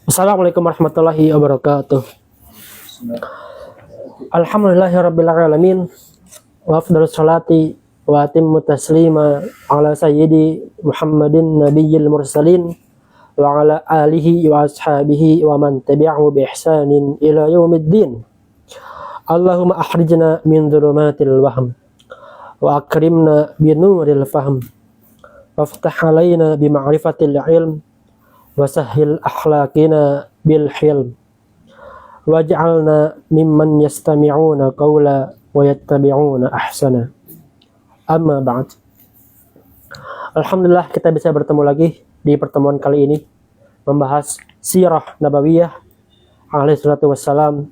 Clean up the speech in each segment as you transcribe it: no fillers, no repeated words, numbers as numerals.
Assalamualaikum warahmatullahi wabarakatuh. Alhamdulillahirabbil alamin. Wa afdhalus salati wa atimmu taslima ala sayyidi Muhammadin nabiyil mursalin wa ala alihi wa ashabihi wa man tabi'ahu bi ihsanin ila yaumiddin. Allahumma akhrijna min dhulumatil wahm wa akrimna bi nuril fahm waftah alaina bi ma'rifatil ilm wasahhil akhlaqina bil hilm waj'alna mimman yastami'una qawla wa yattabi'una ahsana. Amma ba'd. Alhamdulillah kita bisa bertemu lagi di pertemuan kali ini membahas sirah nabawiyah alaihi salatu wassalam,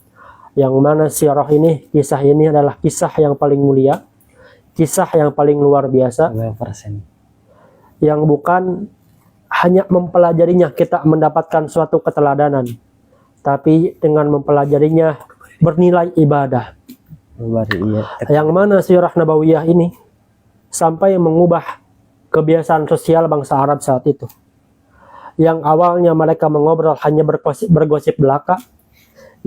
yang mana sirah ini, kisah ini adalah kisah yang paling mulia, kisah yang paling luar biasa, yang bukan hanya mempelajarinya kita mendapatkan suatu keteladanan, tapi dengan mempelajarinya bernilai ibadah. Yang mana sirah nabawiyah ini sampai mengubah kebiasaan sosial bangsa Arab saat itu. Yang awalnya mereka mengobrol hanya bergosip belaka,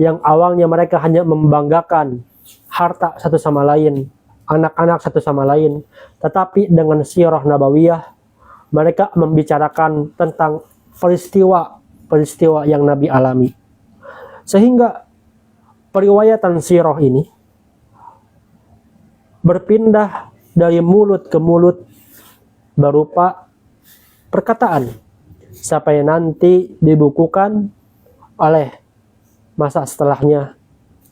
yang awalnya mereka hanya membanggakan harta satu sama lain, anak-anak satu sama lain, tetapi dengan sirah nabawiyah mereka membicarakan tentang peristiwa-peristiwa yang Nabi alami. Sehingga periwayatan sirah ini berpindah dari mulut ke mulut berupa perkataan, sampai nanti dibukukan oleh masa setelahnya,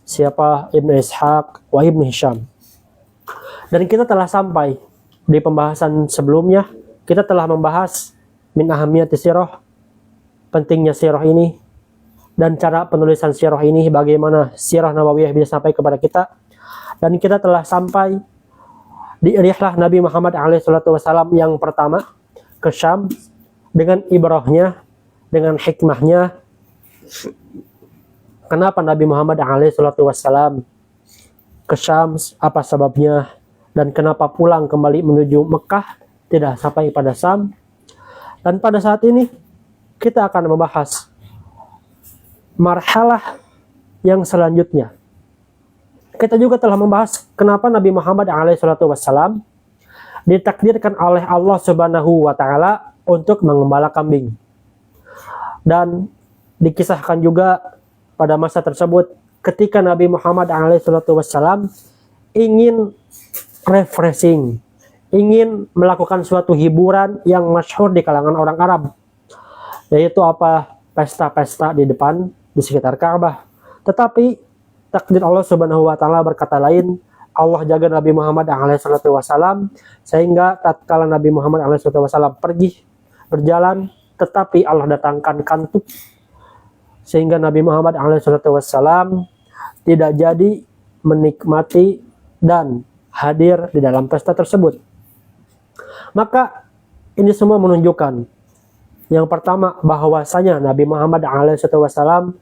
siapa Ibnu Ishaq wa Ibnu Hisham. Dan kita telah sampai di pembahasan sebelumnya, kita telah membahas min ahamiyati sirah, pentingnya sirah ini, dan cara penulisan sirah ini, bagaimana sirah nabawiyah bisa sampai kepada kita. Dan kita telah sampai di rihlah Nabi Muhammad SAW yang pertama ke Syam, dengan ibrahnya, dengan hikmahnya. Kenapa Nabi Muhammad SAW ke Syam, apa sebabnya, dan kenapa pulang kembali menuju Mekah, tidak sampai pada Syam. Dan pada saat ini kita akan membahas marhalah yang selanjutnya. Kita juga telah membahas kenapa Nabi Muhammad SAW ditakdirkan oleh Allah Subhanahu wa Ta'ala untuk mengembala kambing. Dan dikisahkan juga pada masa tersebut ketika Nabi Muhammad SAW ingin refreshing, ingin melakukan suatu hiburan yang masyhur di kalangan orang Arab, yaitu apa? Pesta-pesta di sekitar Ka'bah. Tetapi takdir Allah Subhanahu wa Ta'ala berkata lain. Allah jaga Nabi Muhammad SAW, sehingga tatkala Nabi Muhammad SAW pergi berjalan, tetapi Allah datangkan kantuk, sehingga Nabi Muhammad SAW tidak jadi menikmati dan hadir di dalam pesta tersebut. Maka ini semua menunjukkan yang pertama, bahwasanya Nabi Muhammad SAW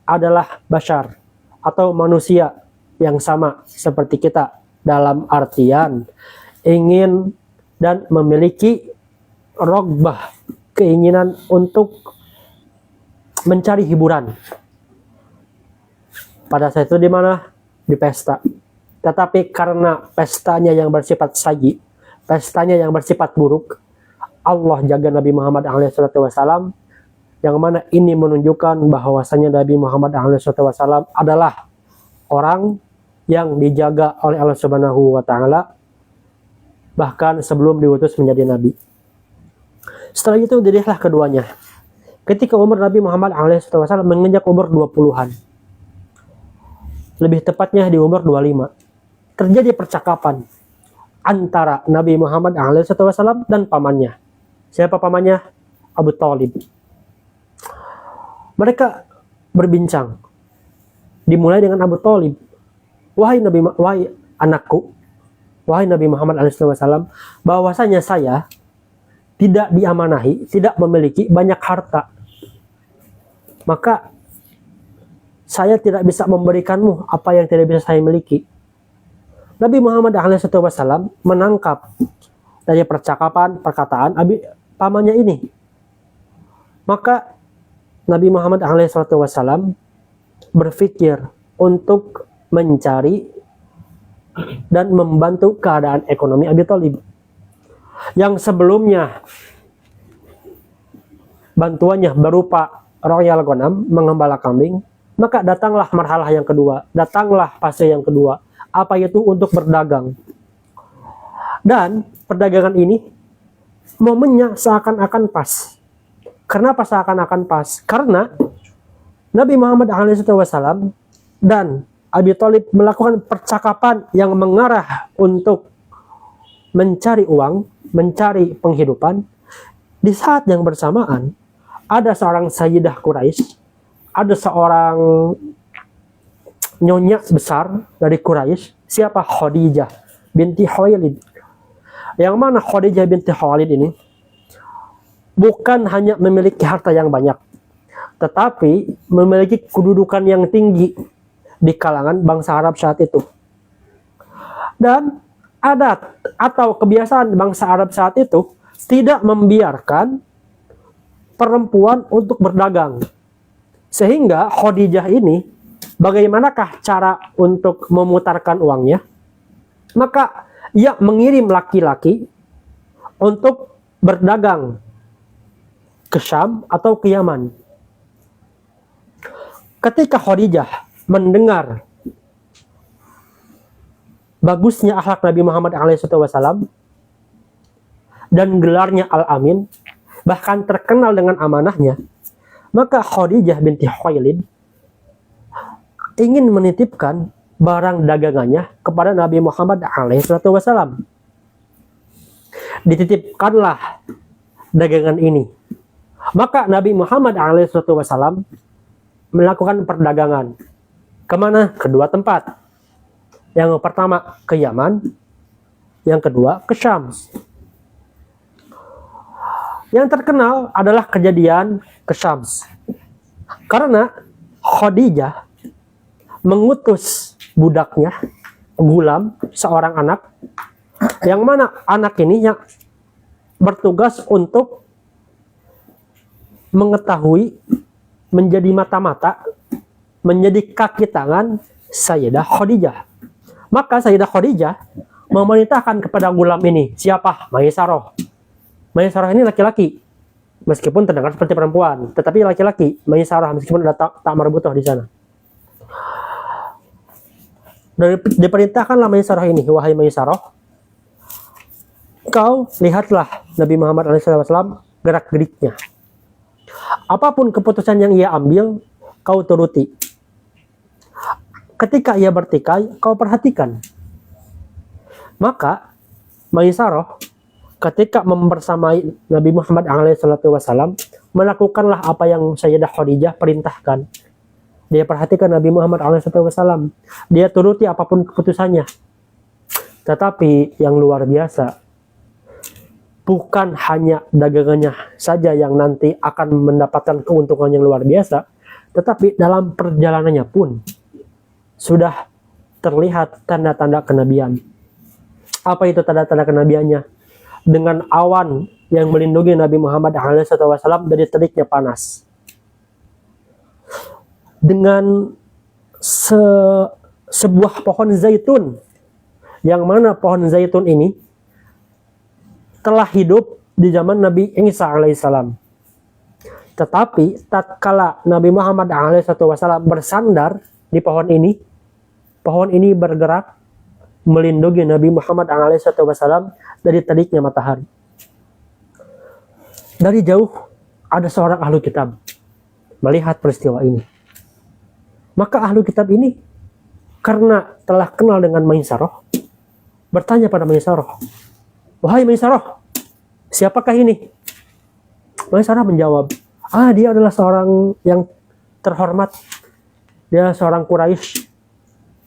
adalah bashar atau manusia yang sama seperti kita, dalam artian ingin dan memiliki rogbah, keinginan untuk mencari hiburan. Pada saat itu di mana? Di pesta. Tetapi karena pestanya yang bersifat sayyi, pestanya yang bersifat buruk, Allah jaga Nabi Muhammad SAW, yang mana ini menunjukkan bahwasanya Nabi Muhammad SAW adalah orang yang dijaga oleh Allah Subhanahu wa Ta'ala bahkan sebelum diutus menjadi nabi. Setelah itu dirilah keduanya. Ketika umur Nabi Muhammad SAW menginjak umur 20-an, lebih tepatnya di umur 25, terjadi percakapan antara Nabi Muhammad SAW dan pamannya. Siapa pamannya? Abu Thalib. Mereka berbincang. Dimulai dengan Abu Thalib. Wahai anakku, wahai Nabi Muhammad SAW, bahwasanya saya tidak diamanahi, tidak memiliki banyak harta. Maka saya tidak bisa memberikanmu apa yang tidak bisa saya miliki. Nabi Muhammad SAW menangkap dari percakapan, perkataan pamannya ini. Maka Nabi Muhammad SAW berpikir untuk mencari dan membantu keadaan ekonomi Abi Thalib. Yang sebelumnya bantuannya berupa royal ghanam, mengembala kambing, maka datanglah marhalah yang kedua, datanglah fase yang kedua, apa itu untuk berdagang. Dan perdagangan ini momennya seakan-akan pas. Kenapa seakan-akan pas? Karena Nabi Muhammad SAW dan Abi Thalib melakukan percakapan yang mengarah untuk mencari uang, mencari penghidupan. Di saat yang bersamaan, ada seorang Sayyidah Quraisy, ada seorang nyonya besar dari Quraisy, siapa? Khadijah binti Khuwailid. Yang mana Khadijah binti Khuwailid ini bukan hanya memiliki harta yang banyak, tetapi memiliki kedudukan yang tinggi di kalangan bangsa Arab saat itu. Dan adat atau kebiasaan bangsa Arab saat itu tidak membiarkan perempuan untuk berdagang. Sehingga Khadijah ini, bagaimanakah cara untuk memutarkan uangnya? Maka ia mengirim laki-laki untuk berdagang ke Syam atau ke Yaman. Ketika Khadijah mendengar bagusnya akhlak Nabi Muhammad SAW dan gelarnya Al-Amin, bahkan terkenal dengan amanahnya, maka Khadijah binti Khuwailid ingin menitipkan barang dagangannya kepada Nabi Muhammad SAW. Dititipkanlah dagangan ini. Maka Nabi Muhammad SAW melakukan perdagangan. Kemana? Kedua tempat. Yang pertama ke Yaman, yang kedua ke Syam. Yang terkenal adalah kejadian ke Syam. Karena Khadijah mengutus budaknya, gulam, seorang anak, yang mana anak ini yang bertugas untuk mengetahui, menjadi mata-mata, menjadi kaki tangan Sayyidah Khadijah. Maka Sayyidah Khadijah memerintahkan kepada gulam ini, siapa? Maisarah. Maisarah ini laki-laki, meskipun terdengar seperti perempuan, tetapi laki-laki. Maisarah, meskipun ada tak marbutoh di sana. Diperintahkanlah Maisarah ini, wahai Maisarah, kau lihatlah Nabi Muhammad SAW gerak-geriknya. Apapun keputusan yang ia ambil, kau turuti. Ketika ia bertikai, kau perhatikan. Maka Maisarah ketika membersamai Nabi Muhammad SAW melakukanlah apa yang Sayyidah Khadijah perintahkan. Dia perhatikan Nabi Muhammad SAW. Dia turuti apapun keputusannya. Tetapi yang luar biasa, bukan hanya dagangannya saja yang nanti akan mendapatkan keuntungan yang luar biasa, tetapi dalam perjalanannya pun sudah terlihat tanda-tanda kenabian. Apa itu tanda-tanda kenabiannya? Dengan awan yang melindungi Nabi Muhammad SAW dari teriknya panas. Dengan sebuah pohon zaitun, yang mana pohon zaitun ini telah hidup di zaman Nabi Isa alaihissalam. Tetapi tatkala Nabi Muhammad SAW bersandar di pohon ini bergerak melindungi Nabi Muhammad SAW dari teriknya matahari. Dari jauh ada seorang ahlu kitab melihat peristiwa ini. Maka ahlu kitab ini karena telah kenal dengan Maisarah, bertanya pada Maisarah, wahai Maisarah, siapakah ini? Maisarah menjawab, dia adalah seorang yang terhormat. Dia seorang Quraisy.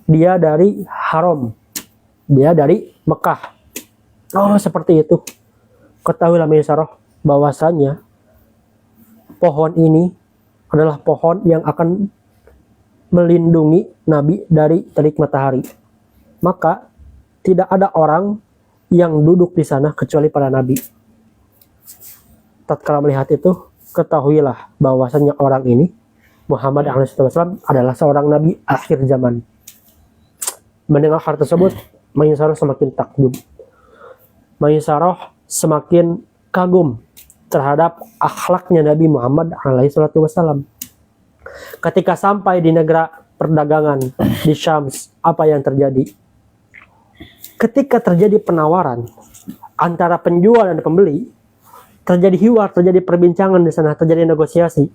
Dia dari Haram. Dia dari Mekah. Oh, seperti itu. Ketahuilah Maisarah bahwasanya pohon ini adalah pohon yang akan melindungi Nabi dari terik matahari. Maka tidak ada orang yang duduk di sana kecuali para nabi. Tatkala melihat itu, ketahuilah bahwasanya orang ini Muhammad SAW adalah seorang nabi akhir zaman. Mendengar hal tersebut, Maisarah semakin takjub. Maisarah semakin kagum terhadap akhlaknya Nabi Muhammad SAW. Ketika sampai di negara perdagangan di Syams, apa yang terjadi? Ketika terjadi penawaran antara penjual dan pembeli, terjadi hiwar, terjadi perbincangan di sana, terjadi negosiasi.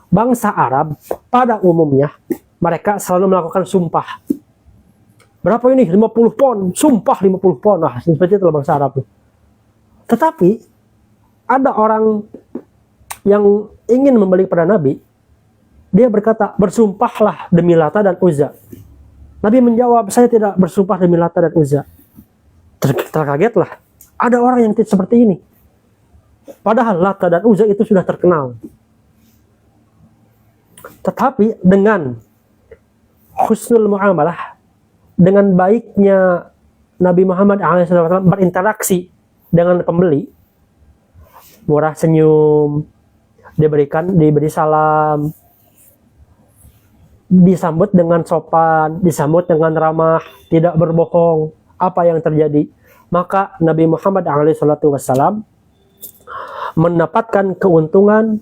Bangsa Arab pada umumnya mereka selalu melakukan sumpah. Berapa ini? 50 pon, sumpah 50 pon. Nah, seperti itu bangsa Arab. Tetapi ada orang yang ingin membeli pada Nabi, dia berkata, bersumpahlah demi Lata dan Uzza. Nabi menjawab, saya tidak bersumpah demi Lata dan Uzza. Terkagetlah, ada orang yang seperti ini. Padahal Lata dan Uzza itu sudah terkenal. Tetapi dengan husnul muamalah, dengan baiknya Nabi Muhammad SAW berinteraksi dengan pembeli, murah senyum, diberi salam, disambut dengan sopan, disambut dengan ramah, tidak berbohong. Apa yang terjadi? Maka Nabi Muhammad SAW mendapatkan keuntungan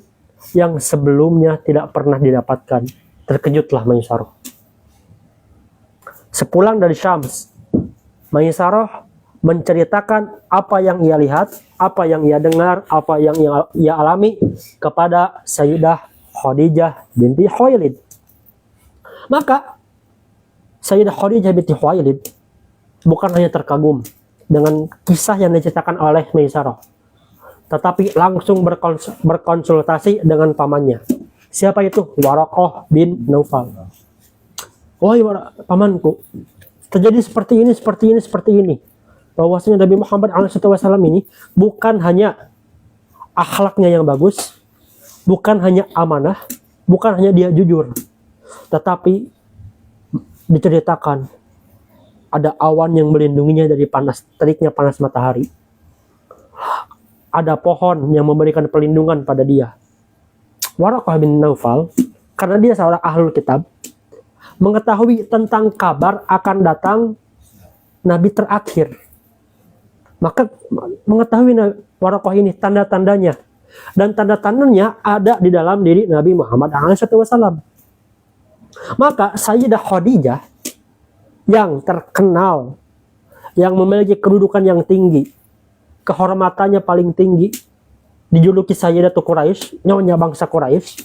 yang sebelumnya tidak pernah didapatkan. Terkejutlah Maisarah. Sepulang dari Syams, Maisarah menceritakan apa yang ia lihat, apa yang ia dengar, apa yang ia alami kepada Sayyidah Khadijah binti Khuwailid. Maka Sayyidah Khadijah binti Khuwailid bukan hanya terkagum dengan kisah yang diceritakan oleh Maisarah, tetapi langsung berkonsultasi dengan pamannya. Siapa itu? Waraqah bin Naufal. Wahai pamanku, terjadi seperti ini, seperti ini, seperti ini. Bahwasanya Nabi Muhammad SAW ini bukan hanya akhlaknya yang bagus, bukan hanya amanah, bukan hanya dia jujur, tetapi diceritakan ada awan yang melindunginya dari teriknya panas matahari. Ada pohon yang memberikan perlindungan pada dia. Waraqah bin Naufal, karena dia seorang ahlul kitab, mengetahui tentang kabar akan datang Nabi terakhir. Maka mengetahui Waraqah ini tanda-tandanya. Dan tanda-tandanya ada di dalam diri Nabi Muhammad SAW. Maka Sayyidah Khadijah yang terkenal, yang memiliki kedudukan yang tinggi, kehormatannya paling tinggi, dijuluki Sayyidatu Quraisy, nyonya bangsa Quraisy,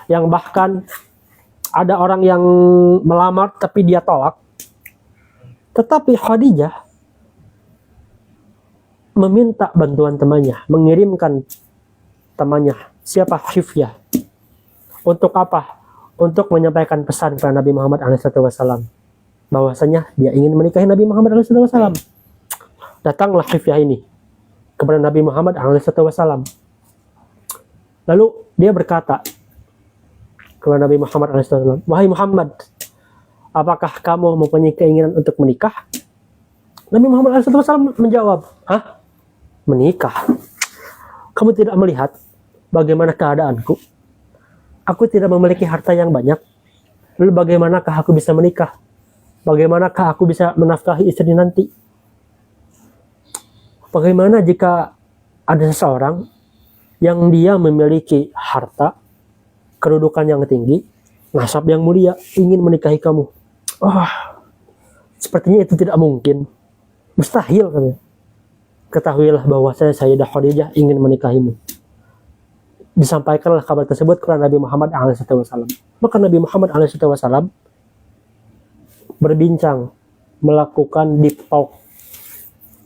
yang bahkan ada orang yang melamar tapi dia tolak. Tetapi Khadijah meminta bantuan temannya, mengirimkan temannya, siapa? Hifyah. Untuk apa? Untuk menyampaikan pesan kepada Nabi Muhammad SAW, bahwasanya dia ingin menikahi Nabi Muhammad SAW. Datanglah Hifyah ini kepada Nabi Muhammad SAW. Lalu dia berkata kepada Nabi Muhammad SAW, wahai Muhammad, apakah kamu mempunyai keinginan untuk menikah? Nabi Muhammad SAW menjawab, hah? Menikah? Kamu tidak melihat bagaimana keadaanku? Aku tidak memiliki harta yang banyak. Lalu bagaimanakah aku bisa menikah? Bagaimanakah aku bisa menafkahi istri nanti? Bagaimana jika ada seseorang yang dia memiliki harta, kedudukan yang tinggi, nasab yang mulia, ingin menikahi kamu? Sepertinya itu tidak mungkin. Mustahil, katanya. Ketahuilah bahwa Sayyidah Khadijah ingin menikahimu. Disampaikanlah kabar tersebut kepada Nabi Muhammad SAW. Maka Nabi Muhammad SAW berbincang, melakukan deep talk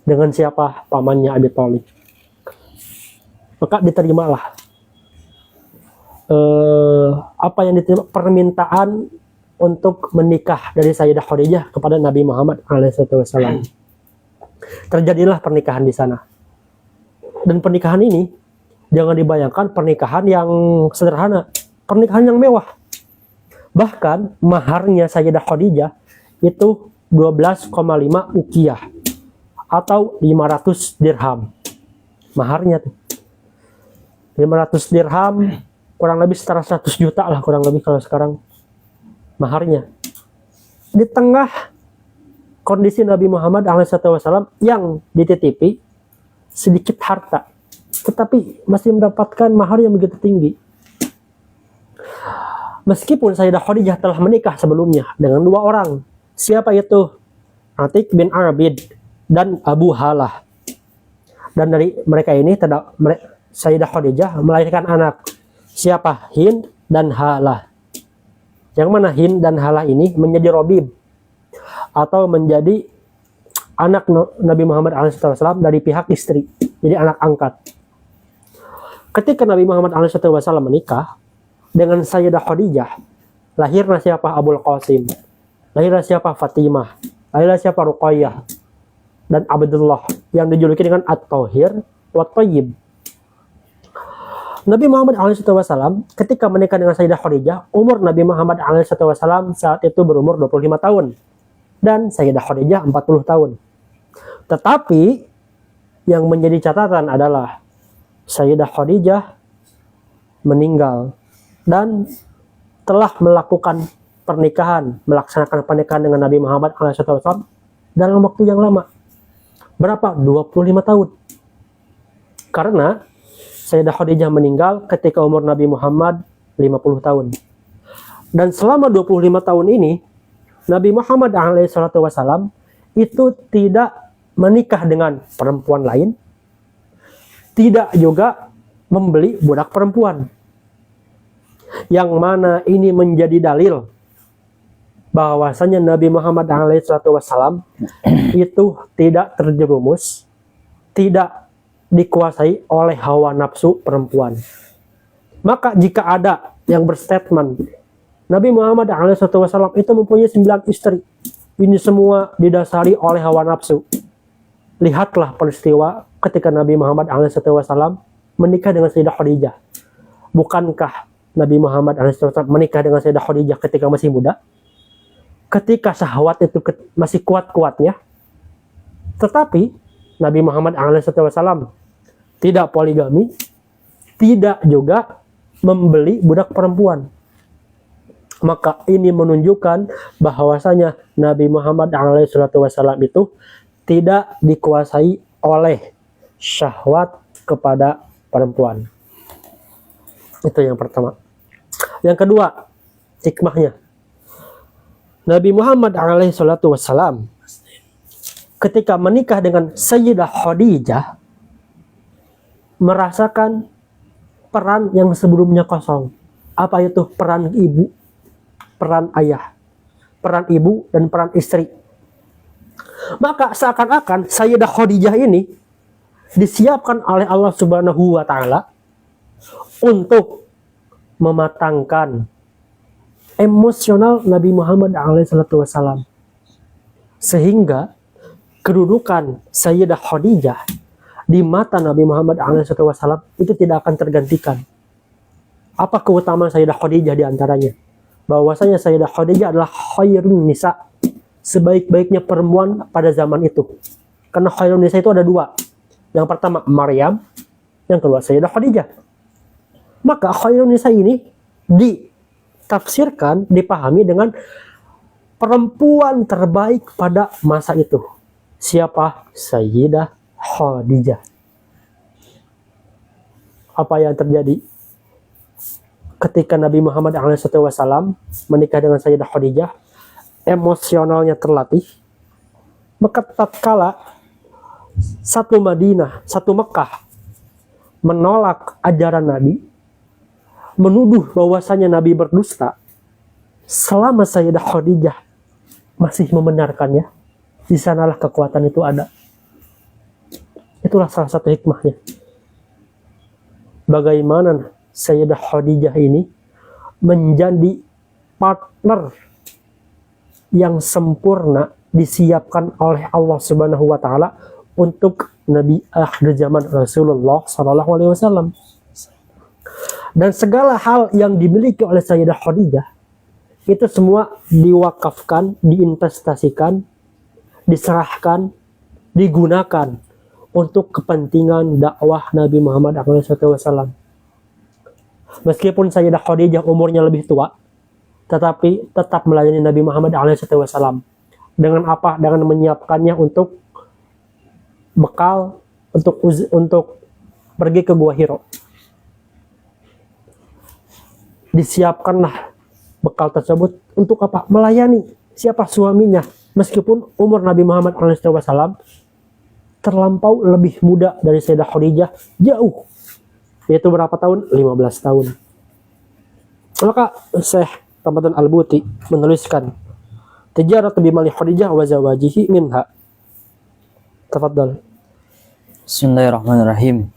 dengan siapa? Pamannya Abi Thalib. Maka diterimalah apa yang diterima, permintaan untuk menikah dari Sayyidah Khadijah kepada Nabi Muhammad SAW. Terjadilah pernikahan di sana. Dan pernikahan ini jangan dibayangkan pernikahan yang sederhana, pernikahan yang mewah. Bahkan maharnya Sayyidah Khadijah itu 12,5 uqiyah atau 500 dirham. Maharnya tuh 500 dirham kurang lebih setara 100 juta lah kurang lebih kalau sekarang maharnya. Di tengah kondisi Nabi Muhammad SAW yang dititipi sedikit harta, tetapi masih mendapatkan mahar yang begitu tinggi. Meskipun Sayyidah Khadijah telah menikah sebelumnya dengan 2 orang. Siapa itu? Atik bin Abid dan Abu Halah. Dan dari mereka ini Sayyidah Khadijah melahirkan anak. Siapa? Hind dan Halah. Yang mana Hind dan Halah ini menjadi Robib atau menjadi anak Nabi Muhammad SAW dari pihak istri. Jadi anak angkat. Ketika Nabi Muhammad SAW menikah dengan Sayyidah Khadijah, lahirlah siapa? Abul Qasim. Lahirlah siapa? Fatimah. Lahirlah siapa? Ruqayyah dan Abdullah yang dijuluki dengan At-Tahir wa Tayyib. Nabi Muhammad SAW ketika menikah dengan Sayyidah Khadijah, umur Nabi Muhammad SAW saat itu berumur 25 tahun dan Sayyidah Khadijah 40 tahun. Tetapi yang menjadi catatan adalah Sayyidah Khadijah meninggal dan telah melakukan melaksanakan pernikahan dengan Nabi Muhammad SAW dalam waktu yang lama. Berapa? 25 tahun. Karena Sayyidah Khadijah meninggal ketika umur Nabi Muhammad 50 tahun. Dan selama 25 tahun ini, Nabi Muhammad SAW itu tidak menikah dengan perempuan lain, tidak juga membeli budak perempuan. Yang mana ini menjadi dalil bahwasanya Nabi Muhammad SAW itu tidak terjerumus, tidak dikuasai oleh hawa nafsu perempuan. Maka jika ada yang berstatement Nabi Muhammad SAW itu mempunyai 9 istri, ini semua didasari oleh hawa nafsu. Lihatlah peristiwa ketika Nabi Muhammad SAW menikah dengan Sayyidah Khadijah. Bukankah Nabi Muhammad SAW menikah dengan Sayyidah Khadijah ketika masih muda? Ketika syahwat itu masih kuat-kuatnya. Tetapi Nabi Muhammad SAW tidak poligami, tidak juga membeli budak perempuan. Maka ini menunjukkan bahwasanya Nabi Muhammad SAW itu tidak dikuasai oleh syahwat kepada perempuan. Itu yang pertama. Yang kedua, hikmahnya. Nabi Muhammad SAW ketika menikah dengan Sayyidah Khadijah merasakan peran yang sebelumnya kosong. Apa itu? Peran ibu, peran ayah, peran ibu dan peran istri. Maka seakan-akan Sayyidah Khadijah ini disiapkan oleh Allah Subhanahu wa taala untuk mematangkan emosional Nabi Muhammad SAW, sehingga kedudukan Sayyidah Khadijah di mata Nabi Muhammad SAW itu tidak akan tergantikan. Apa keutamaan Sayyidah Khadijah di antaranya? Bahwasanya Sayyidah Khadijah adalah khairun nisa, sebaik-baiknya perempuan pada zaman itu. Karena khairun nisa itu ada 2. Yang pertama Maryam, yang kedua Sayyidah Khadijah. Maka khairun nisa ini ditafsirkan, dipahami dengan perempuan terbaik pada masa itu. Siapa? Sayyidah Khadijah. Apa yang terjadi ketika Nabi Muhammad SAW menikah dengan Sayyidah Khadijah? Emosionalnya terlatih. Maka tatkala satu Madinah, satu Mekah menolak ajaran Nabi, menuduh bahwasanya Nabi berdusta, selama Sayyidah Khadijah masih membenarkannya, di sanalah kekuatan itu ada. Itulah salah satu hikmahnya. Bagaimana Sayyidah Khadijah ini menjadi partner yang sempurna disiapkan oleh Allah Subhanahu wa taala untuk Nabi akhir zaman Rasulullah SAW. Dan segala hal yang dimiliki oleh Sayyidah Khadijah itu semua diwakafkan, diinvestasikan, diserahkan, digunakan untuk kepentingan dakwah Nabi Muhammad SAW. Meskipun Sayyidah Khadijah umurnya lebih tua, tetapi tetap melayani Nabi Muhammad SAW. Dengan apa? Dengan menyiapkannya untuk bekal untuk pergi ke Gua Hiro. Disiapkanlah bekal tersebut untuk apa? Melayani siapa? Suaminya. Meskipun umur Nabi Muhammad SAW terlampau lebih muda dari Sayyidah Khadijah jauh, yaitu berapa tahun? 15 tahun. Maka Syekh Ramadan Al-Buti menuliskan tijarat bimali Khadijah wa zawajihi minha. Tafadhal. Bismillahirrahmanirrahim.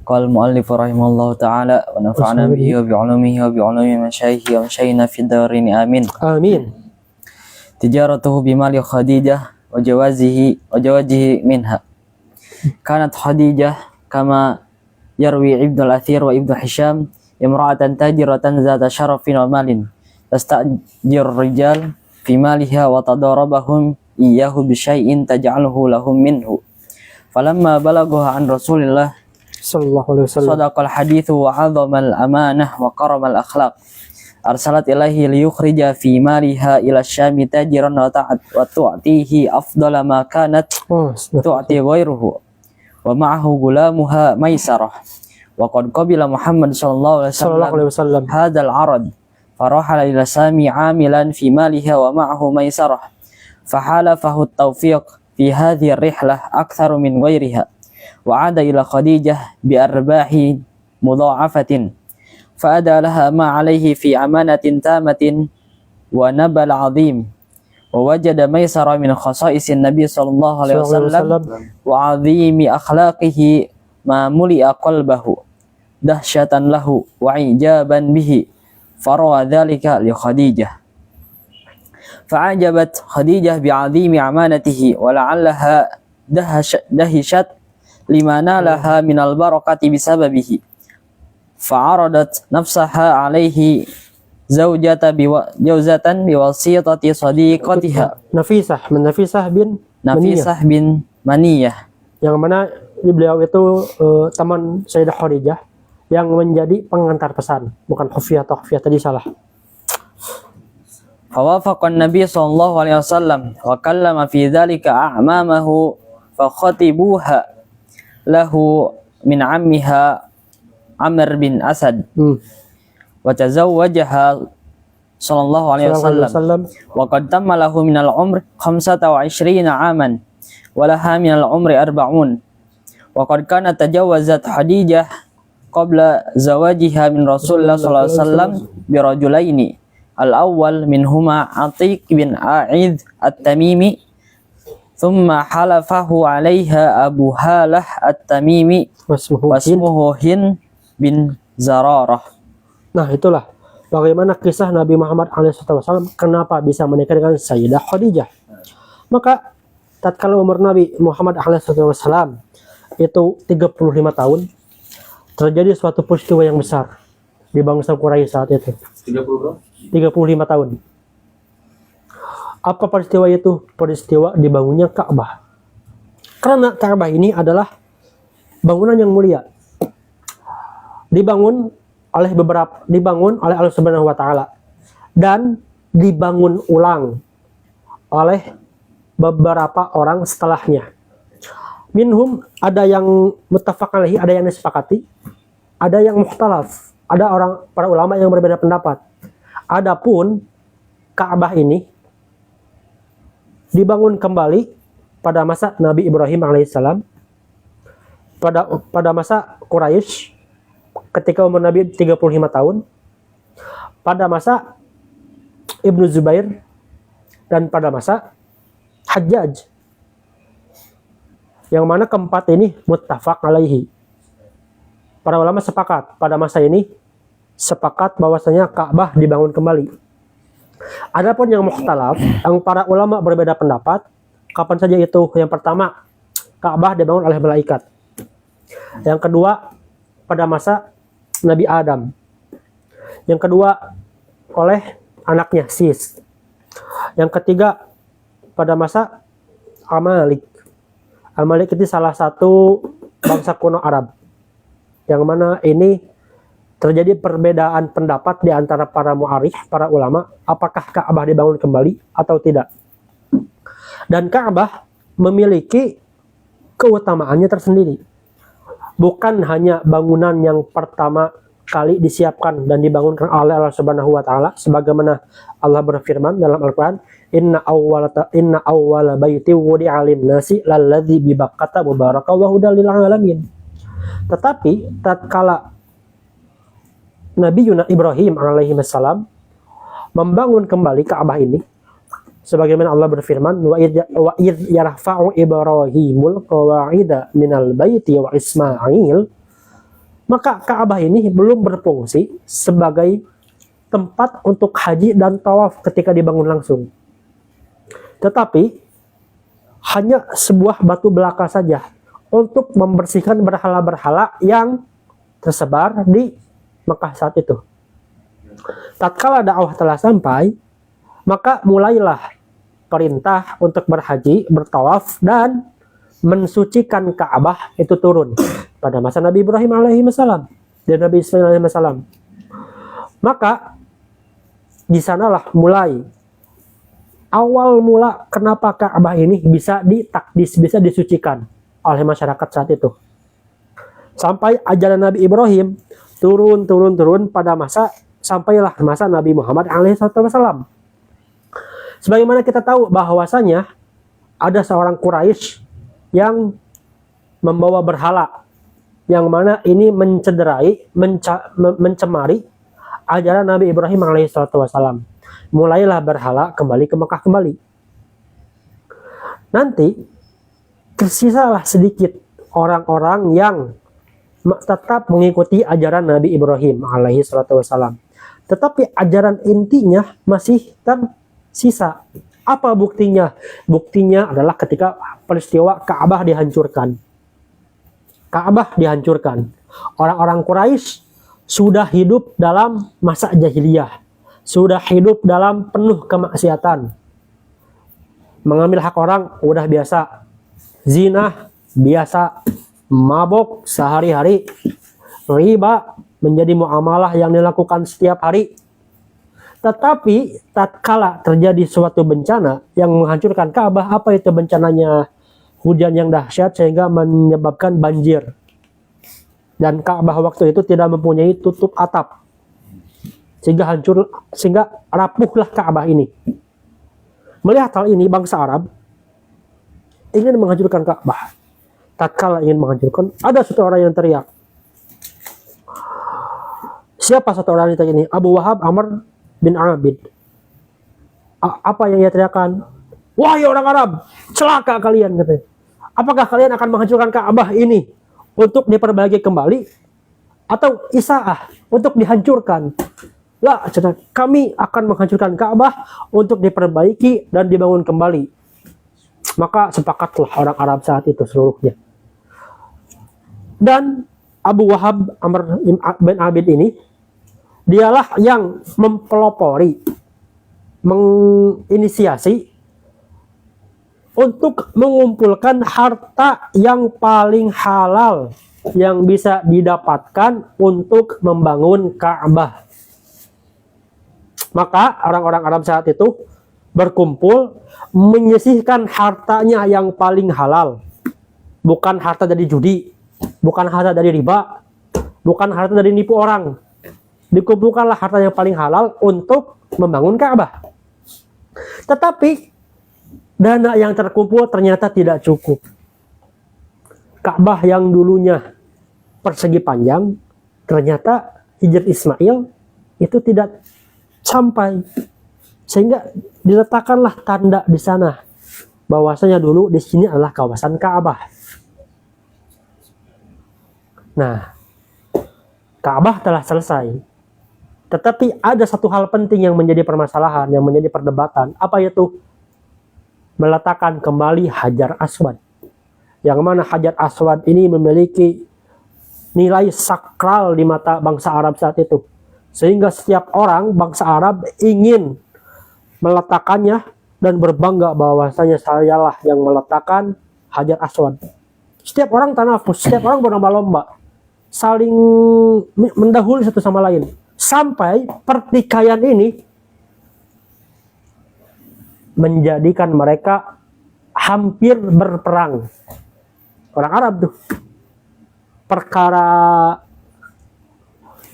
Qala al-mu'allif rahimahullahu ta'ala wa nafa'ana bihi wa bi'ulumihi wa bi'ulumi masyayikhi wa masyayina fid darin amin. Amin. Tijaratuhu bimali Khadijah wa jawazihi minha. Kanat Khadijah kama yarwi Ibnu al-Athir wa Ibnu Hisham imra'atan tajiratan zata syarafin wa malin tastajir rijal fi maliha wa tadarabahum iyyahu bi syai'in taj'aluhu lahum minhu. Falamma balagha an Rasulillah sallallahu alaihi wasallam sadaqal hadithu wa 'azama al-amanah wa karama al-akhlaq arsalat ilaihi liyukhrija fi maliha ila Syami tajiran wa tu'tihi afdala ma kanat tu'ti ghairuhu wa ma'ahu gulamuha Maisarah wa qad qabila Muhammad sallallahu alaihi wasallam hadzal 'arad farahala ila Syami 'amilan fi maliha wa ma'ahu Maisarah fahalafahu at-tawfiq fi hadhihi ar-rihlah aktsaru min ghairiha wa 'ada ila Khadijah bi arbahi mudha'afatin fa ada laha ma 'alayhi fi amanatin tamatin wa nabal 'azim wa wajada Maisara min khasa'isin Nabi sallallahu alaihi wasallam wa 'azimi akhlaqihi ma muli'a qalbahu dahsyatan lahu wa ijaban bihi farawa dhalika li Khadijah. فعجبت خديجة بعظيم أمانته ولعلها دهشت لما نالها من البركة بسببه فعرضت نفسها عليه زوجة بواسطة صديقتها Nafisah bin Maniyah, yang mana beliau itu teman Sayyidah Khadijah yang menjadi pengantar pesan, bukan Khufiyah tadi salah. فوافق النبي صلى الله عليه وسلم وكلم في ذلك أعمامه فخطبوها له من عمها عمرو بن أسد وتزوجها صلى الله عليه وسلم وقد تم له من العمر 25 عاما ولها من العمر 40 وقد كانت تجوزت خديجة قبل زواجها من رسول الله صلى الله عليه وسلم برجلين الأول منهما عتيق بن عائذ التميمي ثم حلفه عليها أبو هالة التميمي واسمه هند bin Zararah. Nah, itulah bagaimana kisah Nabi Muhammad SAW kenapa bisa menikah dengan Sayyidah Khadijah. Maka tatkala umur Nabi Muhammad SAW itu 35 tahun, terjadi suatu peristiwa yang besar di bangsa Quraisy saat itu. 35 tahun. Apa peristiwa itu? Peristiwa dibangunnya Ka'bah. Karena Ka'bah ini adalah bangunan yang mulia. Dibangun oleh Allah Subhanahu wa taala dan dibangun ulang oleh beberapa orang setelahnya. Minhum, ada yang muttafaq alaihi, ada yang disepakati, ada yang mukhtalaf, ada para ulama yang berbeda pendapat. Adapun Ka'bah ini dibangun kembali pada masa Nabi Ibrahim alaihissalam, pada masa Quraisy ketika umur Nabi 35 tahun, pada masa Ibnu Zubair, dan pada masa Hajjaj. Yang mana keempat ini muttafaq alaihi. Para ulama sepakat pada masa ini, sepakat bahwasanya Ka'bah dibangun kembali. Adapun yang mukhtalaf, yang para ulama berbeda pendapat, kapan saja itu? Yang pertama, Ka'bah dibangun oleh malaikat. Yang kedua, pada masa Nabi Adam. Yang kedua, oleh anaknya Sis. Yang ketiga, pada masa Amalik. Amalik itu salah satu bangsa kuno Arab, yang mana ini terjadi perbedaan pendapat di antara para mu'arikh, para ulama, apakah Ka'bah dibangun kembali atau tidak. Dan Ka'bah memiliki keutamaannya tersendiri. Bukan hanya bangunan yang pertama kali disiapkan dan dibangunkan oleh Allah Subhanahu wa taala, sebagaimana Allah berfirman dalam Al-Qur'an, inna awwala baiti wudi'a lin-nasi lalladzi bi Bakkata mubarakan wa hudan lil alamin. Tetapi tatkala Nabi Ibrahim alaihi salam membangun kembali Ka'bah ini, sebagaimana Allah berfirman, wa idh yarfa'u Ibrahimul qawa'ida minal baiti wa Ismail, maka Ka'bah ini belum berfungsi sebagai tempat untuk haji dan tawaf ketika dibangun langsung. Tetapi hanya sebuah batu belaka saja untuk membersihkan berhala-berhala yang tersebar di Mekah saat itu. Tatkala dakwah telah sampai, maka mulailah perintah untuk berhaji, bertawaf, dan mensucikan Ka'bah itu turun pada masa Nabi Ibrahim alaihi salam dan Nabi Ismail alaihi salam. Maka di sanalah mulai awal mula kenapa Ka'bah ini bisa ditakdis, bisa disucikan oleh masyarakat saat itu. Sampai ajaran Nabi Ibrahim turun pada masa sampailah masa Nabi Muhammad alaihi wasallam. Sebagaimana kita tahu bahwasanya ada seorang Quraisy yang membawa berhala, yang mana ini mencemari ajaran Nabi Ibrahim alaihi wasallam. Mulailah berhala kembali ke Mekah kembali. Nanti tersisalah sedikit orang-orang yang tetap mengikuti ajaran Nabi Ibrahim alaihi wasallam. Tetapi ajaran intinya masih tersisa. Apa buktinya? Buktinya adalah ketika peristiwa Ka'bah dihancurkan. Ka'bah dihancurkan. Orang-orang Quraisy sudah hidup dalam masa jahiliyah. Sudah hidup dalam penuh kemaksiatan. Mengambil hak orang udah biasa. Zina biasa. Mabok sehari-hari. Riba menjadi muamalah yang dilakukan setiap hari. Tetapi tatkala terjadi suatu bencana yang menghancurkan Ka'bah, apa itu bencananya? Hujan yang dahsyat sehingga menyebabkan banjir. Dan Ka'bah waktu itu tidak mempunyai tutup atap. Sehingga rapuhlah Ka'bah ini. Melihat hal ini, bangsa Arab ingin menghancurkan Ka'bah. Tatkala ingin menghancurkan, ada satu orang yang teriak. Siapa satu orang ini? Abu Wahab Amr bin Abid. Apa yang ia teriakkan? Wahai orang Arab, celaka kalian, katanya. Apakah kalian akan menghancurkan Ka'bah ini untuk diperbaiki kembali, atau isaah untuk dihancurkan? Lah, kami akan menghancurkan Ka'bah untuk diperbaiki dan dibangun kembali. Maka sepakatlah orang Arab saat itu seluruhnya. Dan Abu Wahab Amr bin Abid ini, dialah yang mempelopori, menginisiasi untuk mengumpulkan harta yang paling halal yang bisa didapatkan untuk membangun Ka'bah. Maka orang-orang Arab saat itu berkumpul menyisihkan hartanya yang paling halal. Bukan harta dari judi, bukan harta dari riba, bukan harta dari nipu orang. Dikumpulkanlah harta yang paling halal untuk membangun Ka'bah. Tetapi dana yang terkumpul ternyata tidak cukup. Ka'bah yang dulunya persegi panjang, ternyata Hijr Ismail itu tidak sampai. Sehingga diletakkanlah tanda di sana bahwasanya dulu di sini adalah kawasan Ka'bah. Nah, Ka'bah telah selesai. Tetapi ada satu hal penting yang menjadi permasalahan, yang menjadi perdebatan. Apa itu? Meletakkan kembali Hajar Aswad. Yang mana Hajar Aswad ini memiliki nilai sakral di mata bangsa Arab saat itu. Sehingga setiap orang bangsa Arab ingin meletakkannya dan berbangga bahwasanya sayalah yang meletakkan Hajar Aswad. Setiap orang tanafus, setiap orang berlomba-lomba. saling mendahului satu sama lain sampai pertikaian ini menjadikan mereka hampir berperang. Orang Arab tuh perkara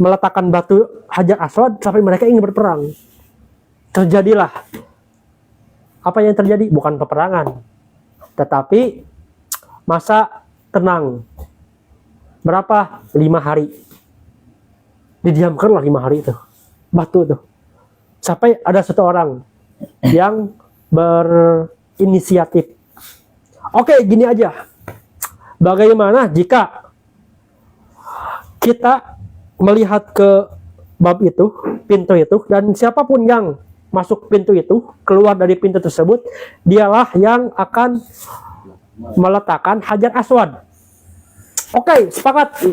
meletakkan batu Hajar Aswad sampai mereka ingin berperang. Terjadilah apa yang terjadi, bukan peperangan, tetapi masa tenang. Berapa? 5 hari. Didiamkanlah 5 hari itu batu tuh, sampai ada satu orang yang berinisiatif. Oke, gini aja, bagaimana jika kita melihat ke bab itu, pintu itu, dan siapapun yang masuk pintu itu, keluar dari pintu tersebut, dialah yang akan meletakkan Hajar Aswad. Oke, sepakat.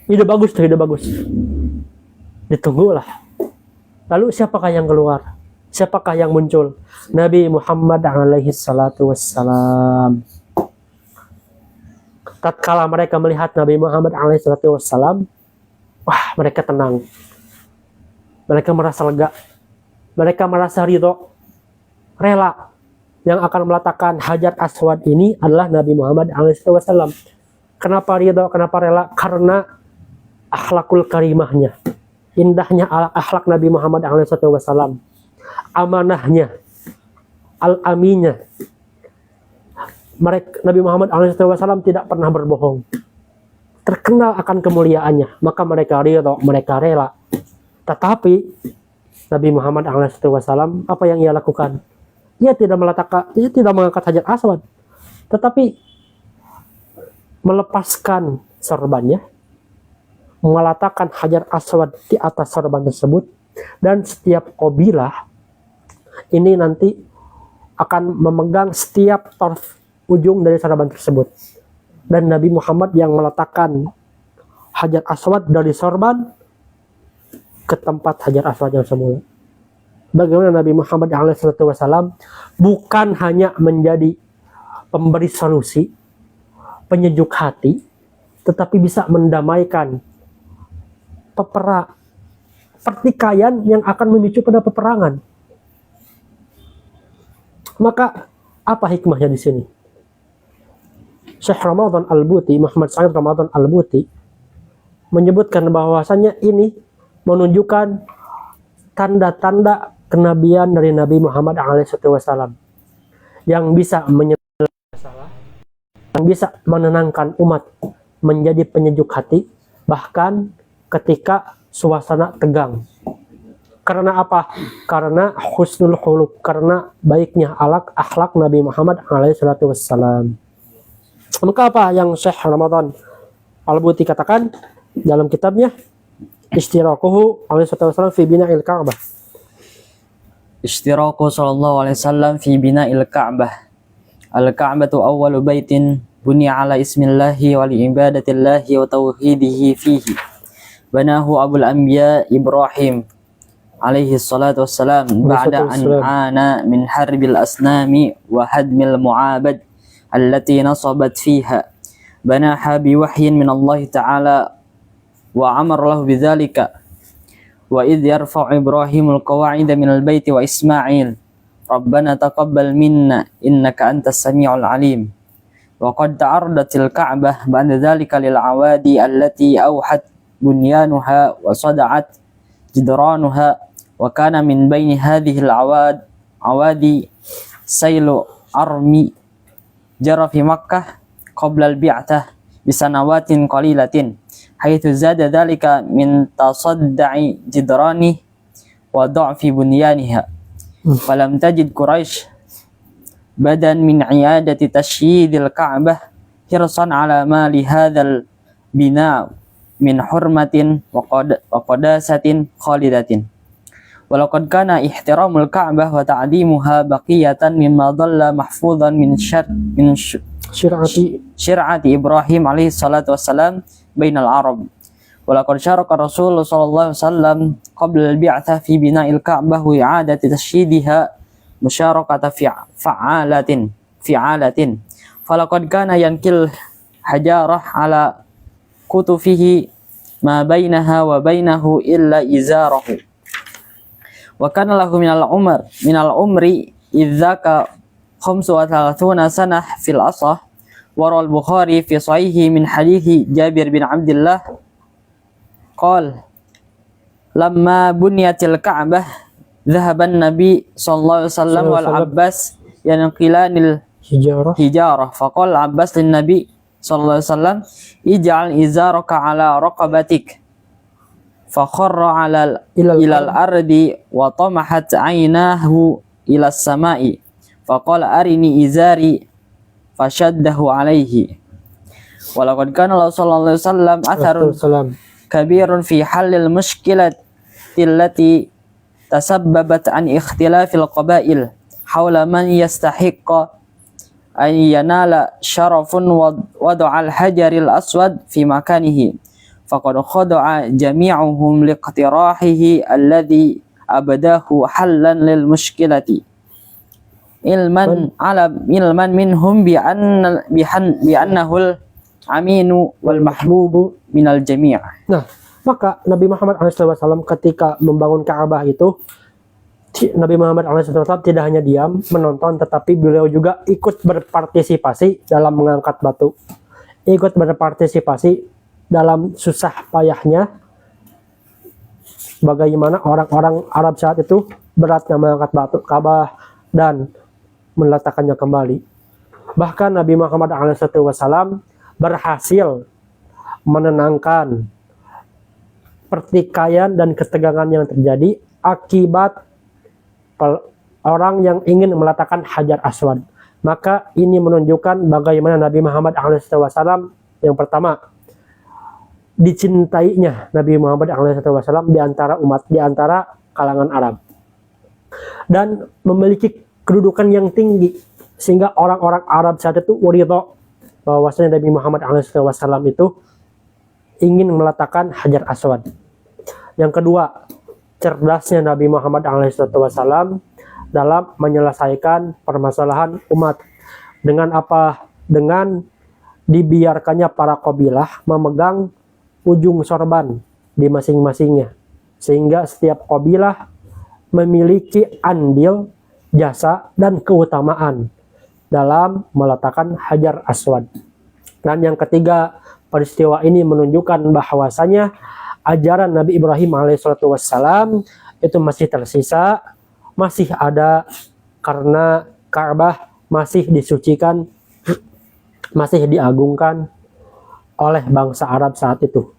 Ide bagus tuh, ide bagus. Ditunggulah. Lalu siapakah yang keluar? Siapakah yang muncul? Nabi Muhammad alaihi salatu wassalam. Tatkala mereka melihat Nabi Muhammad alaihi salatu wassalam, wah, mereka tenang. Mereka merasa lega. Mereka merasa ridho, rela. Yang akan meletakkan Hajar Aswad ini adalah Nabi Muhammad SAW. Kenapa ridho? Kenapa rela? Karena akhlakul karimahnya, indahnya akhlak Nabi Muhammad SAW, amanahnya, al-aminnya. Nabi Muhammad SAW tidak pernah berbohong, terkenal akan kemuliaannya, maka mereka ridho, mereka rela. Tetapi Nabi Muhammad SAW, apa yang ia lakukan? Dia tidak mengangkat Hajar Aswad, tetapi melepaskan sorbannya, meletakkan Hajar Aswad di atas sorban tersebut, dan setiap kabilah ini nanti akan memegang setiap torf ujung dari sorban tersebut. Dan Nabi Muhammad yang meletakkan Hajar Aswad dari sorban ke tempat Hajar Aswad yang semula. Bagaimana Nabi Muhammad SAW bukan hanya menjadi pemberi solusi, penyejuk hati, tetapi bisa mendamaikan pertikaian yang akan memicu pada peperangan. Maka apa hikmahnya di sini? Syekh Ramadan Al-Buti, Muhammad Said Ramadan Al-Buti menyebutkan bahwasannya ini menunjukkan tanda-tanda kenabian dari Nabi Muhammad SAW yang bisa menyelesaikan masalah, yang bisa menenangkan umat, menjadi penyejuk hati bahkan ketika suasana tegang. Karena apa? Karena husnul khuluq, karena baiknya akhlak Nabi Muhammad SAW. Maka apa yang Syekh Ramadan Al-Buti katakan dalam kitabnya Ishtiraquhu alaihi wasallam fi bina'il Ka'bah. Ishtiraku sallallahu alaihi wasallam fi bina'il Ka'bah. Al-Ka'batu awwalu baitin buniya ala ismillahi wa li ibadatillahi wa tauhidihi fihi. Banahu Abul Anbiya Ibrahim alaihi salatu wassalam ba'da an ana min harbil asnami wa hadmil mu'abad allati nasabat fiha. Banaha bi wahyin min Allah ta'ala wa amar lahu bidzalika. Wa idh yarfa'u Ibrahimul qawa'ida minal baiti wa Ismail Rabbana taqabbal minna innaka antas sami'ul alim. Wa qad ta'arradatil Ka'bah ba'da dzalika lil awadi allati awhat bunyanuha wa sada'at jidranuha wa kana min baini hadhihi al awadi sailu armi jara fi Makkah qabla al-bi'tah bisanawatin qalilatin haitsu zada dzalika min tasadda'i jidrani wa dha'fi bunyaniha. Falam tajid Quraisy badan min i'adati tashyidil Ka'bah hirsan ala ma li hadzal bina min hurmatin wa qadasatin khalidatin. Walaqad kana ihtiramul Ka'bah wa ta'dimuha baqiyatan mimma dhalla mahfuzan min syir'ati Ibrahim alaihi salatu wassalam bainal Arab. Walaqad syaraka Rasulullah sallallahu alaihi wasallam qabla al-bi'tsah fi bina'il Ka'bah wa i'adati tasyyidiha musyarakata fi'alatin. Falaqad kana yankil hajarah ala kutufihi ma bainaha wa bainahu illa izarahu. Wa kana lahu minal umri idzaka 35 sanah fil asah. Wara al-Bukhari fi sahihi min hadithi Jabir bin Abdullah qala lamma bunyatil Ka'bah dhahaba an-nabi sallallahu alaihi wasallam wal Abbas yanqilanil hijarah faqala Abbas lin nabi sallallahu alaihi wasallam ij'al izaraka ala raqabatik fakharra ilal ardi wa tamahat aynahu ila samai faqala arini izari fashaddahu alaihi. Walaqad kana sallallahu alaihi wasallam atharun kabirun fi halil mushkilati allati tasabbabat an ikhtilafil qabail hawla man yastahiqqa an yanala syarafun wada'al hajaril aswad fi makanihi faqad khada'a jami'uhum liqtirahihi alladhi abadahu hallan lil mushkilati ilman minhum bi annahul aminu wal mahbubu minal jami'. Nah, maka Nabi Muhammad SAW ketika membangun Ka'bah itu, Nabi Muhammad SAW tidak hanya diam menonton, tetapi beliau juga ikut berpartisipasi dalam mengangkat batu, ikut berpartisipasi dalam susah payahnya. Bagaimana orang-orang Arab saat itu beratnya mengangkat batu Ka'bah dan meletakkannya kembali. Bahkan Nabi Muhammad SAW berhasil menenangkan pertikaian dan ketegangan yang terjadi akibat orang yang ingin meletakkan Hajar Aswad. Maka ini menunjukkan bagaimana Nabi Muhammad SAW yang pertama dicintainya Nabi Muhammad SAW di antara umat, di antara kalangan Arab, dan memiliki kedudukan yang tinggi sehingga orang-orang Arab saat itu ridho bahwasanya Nabi Muhammad SAW itu ingin meletakkan Hajar Aswad. Yang kedua, cerdasnya Nabi Muhammad SAW dalam menyelesaikan permasalahan umat. Dengan apa? Dengan dibiarkannya para kabilah memegang ujung sorban di masing-masingnya, sehingga setiap kabilah memiliki andil, jasa, dan keutamaan dalam meletakkan Hajar Aswad. Dan yang ketiga, peristiwa ini menunjukkan bahwasanya ajaran Nabi Ibrahim alaihissalam itu masih tersisa, masih ada, karena Ka'bah masih disucikan, masih diagungkan oleh bangsa Arab saat itu.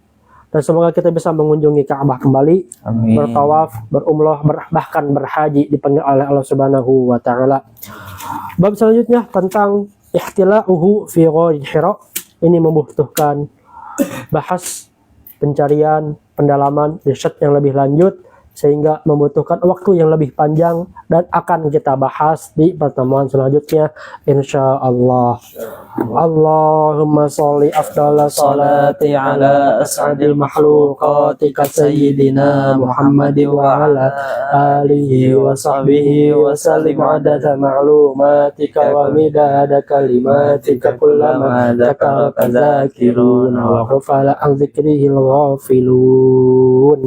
Dan semoga kita bisa mengunjungi Ka'bah kembali, Amin. bertawaf, berumrah, bahkan berhaji dipanggil oleh Allah Subhanahu wa taala. Bab selanjutnya tentang ihtila'uhu fi ghari Hira. Ini membutuhkan bahas pencarian, pendalaman, riset yang lebih lanjut, sehingga membutuhkan waktu yang lebih panjang, dan akan kita bahas di pertemuan selanjutnya insyaallah. Allahumma sholli afdhala salati ala as'adil makhluqatika sayyidina Muhammad wa ala alihi wa sahbihi wa sallim adada ma'lumatika wa midada kalimatika kullama dzakaraka dzakiruna wa ghafala an dzikrihil ghafilun.